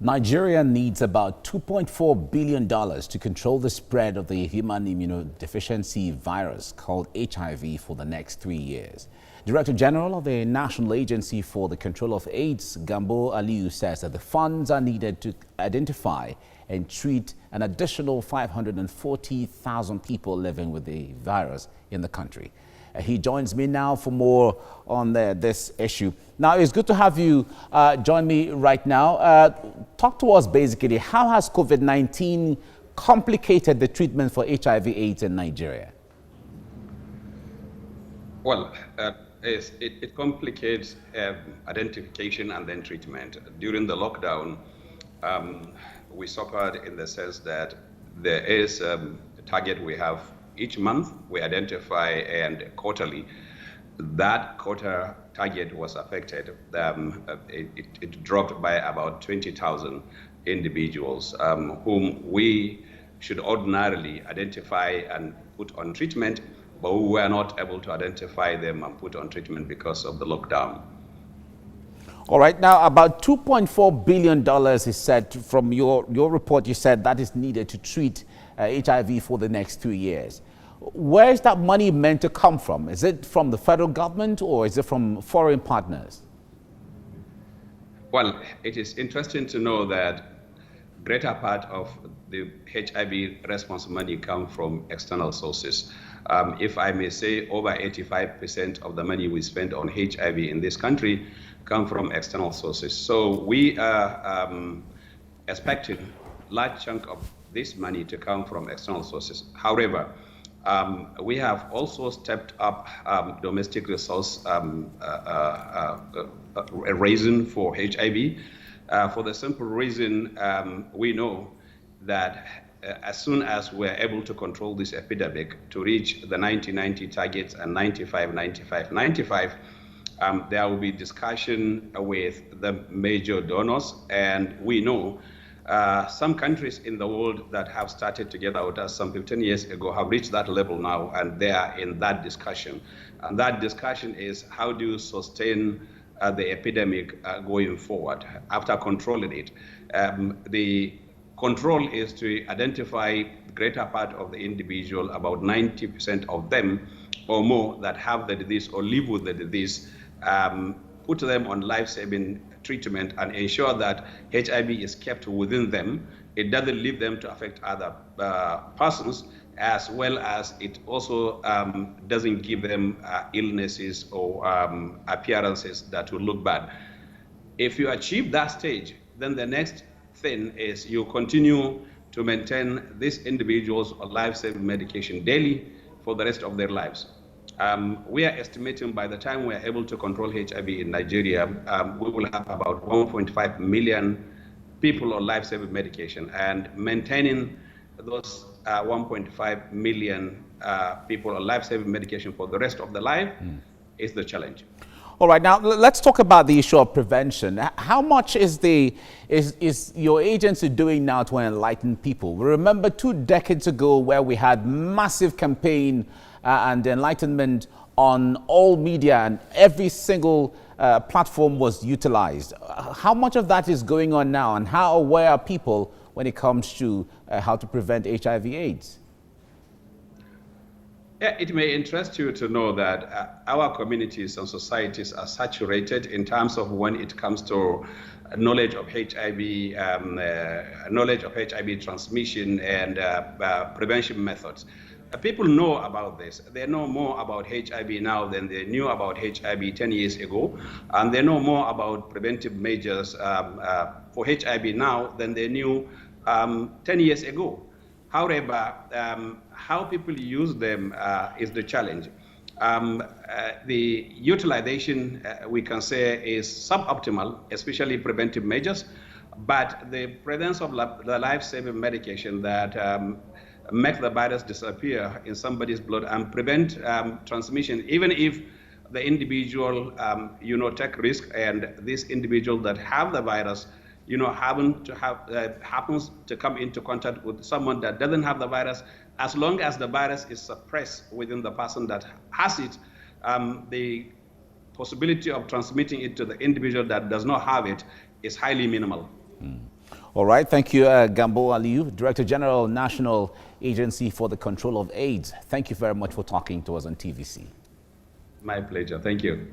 Nigeria needs about $2.4 billion to control the spread of the human immunodeficiency virus called HIV for the next 3 years. Director General of the National Agency for the Control of AIDS, Gambo Aliyu, says that the funds are needed to identify and treat an additional 540,000 people living with the virus in the country. He joins me now for more on this issue. Now, it's good to have you join me right now. Talk to us basically, how has COVID-19 complicated the treatment for HIV/AIDS in Nigeria? Well, it complicates identification and then treatment. During the lockdown, we suffered in the sense that there is a target we have each month, we identify, and quarterly, that quarter target was affected. It dropped by about 20,000 individuals whom we should ordinarily identify and put on treatment, but we were not able to identify them and put on treatment because of the lockdown. All right, now about $2.4 billion is said from your report. You said that is needed to treat HIV for the next 2 years. Where is that money meant to come from? Is it from the federal government or is it from foreign partners? Well, it is interesting to know that greater part of the HIV response money come from external sources. If I may say, over 85% of the money we spend on HIV in this country come from external sources. So we are expecting a large chunk of this money to come from external sources. However, we have also stepped up domestic resource raising for HIV for the simple reason we know that as soon as we're able to control this epidemic to reach the 90-90 targets and 95-95-95, there will be discussion with the major donors, and we know some countries in the world that have started together with us some 15 years ago have reached that level now, and they are in that discussion. And that discussion is how do you sustain the epidemic going forward after controlling it. The control is to identify greater part of the individual, about 90% of them or more that have the disease or live with the disease, put them on life-saving treatment and ensure that HIV is kept within them. It doesn't leave them to affect other persons, as well as it also doesn't give them illnesses or appearances that will look bad. If you achieve that stage, then the next thing is you continue to maintain these individuals on life-saving medication daily for the rest of their lives. We are estimating by the time we are able to control HIV in Nigeria, we will have about 1.5 million people on life-saving medication, and maintaining those 1.5 million people on life-saving medication for the rest of their life is the challenge. All right, now let's talk about the issue of prevention. How much is your agency doing now to enlighten people? We remember 2 decades ago where we had massive campaign and enlightenment on all media, and every single platform was utilized. How much of that is going on now, and how aware are people when it comes to how to prevent HIV/AIDS? Yeah, it may interest you to know that our communities and societies are saturated in terms of when it comes to knowledge of HIV, knowledge of HIV transmission and prevention methods. People know about this. They know more about HIV now than they knew about HIV 10 years ago, and they know more about preventive measures for HIV now than they knew 10 years ago. However, how people use them is the challenge. The utilization, we can say, is suboptimal, especially preventive measures, but the presence of the life-saving medication that make the virus disappear in somebody's blood and prevent transmission, even if the individual, take risk, and this individual that have the virus, happens to come into contact with someone that doesn't have the virus, as long as the virus is suppressed within the person that has it, the possibility of transmitting it to the individual that does not have it is highly minimal. All right. Thank you, Gambo Aliyu, Director General, National Agency for the Control of AIDS. Thank you very much for talking to us on TVC. My pleasure. Thank you.